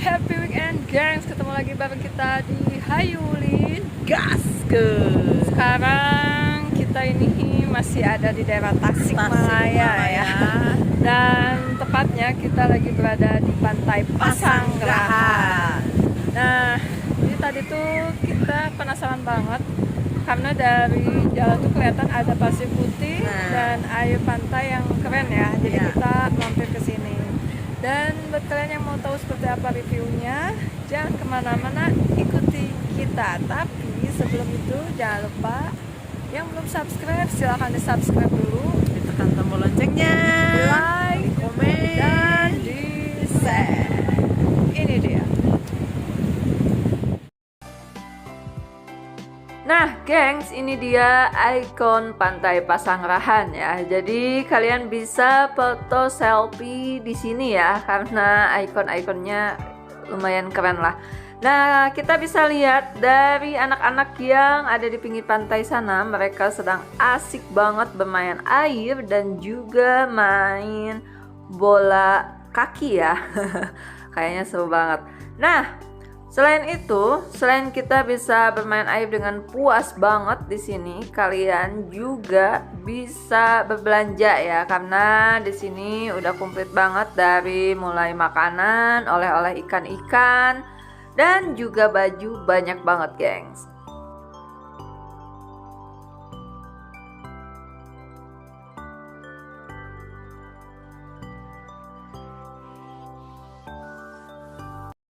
Happy weekend, gengs. Ketemu lagi bareng kita di Hayulin Gaskeun. Sekarang kita ini masih ada di daerah Tasikmalaya ya. Dan tepatnya kita lagi berada di Pantai Pasanggerahan. Nah, ini tadi tuh kita penasaran banget karena dari jalan tuh kelihatan ada pasir putih dan air pantai yang keren ya. Jadi kita mampir ke sini. Dan buat kalian yang mau tahu seperti apa reviewnya, jangan kemana-mana, ikuti kita. Tapi sebelum itu jangan lupa yang belum subscribe silahkan di subscribe dulu, Ditekan tombol loncengnya, like, komen, dan di share. Ini dia. Nah, gengs, ini dia ikon Pantai Pasanggerahan ya. Jadi kalian bisa foto selfie di sini ya, karena ikon-ikonnya lumayan keren lah. Nah, kita bisa lihat dari anak-anak yang ada di pinggir pantai sana, mereka sedang asik banget bermain air dan juga main bola kaki ya. Kayaknya seru banget. Nah, selain itu, selain kita bisa bermain air dengan puas banget di sini, kalian juga bisa berbelanja ya, karena di sini udah komplit banget dari mulai makanan, oleh-oleh ikan-ikan, dan juga baju banyak banget, gengs.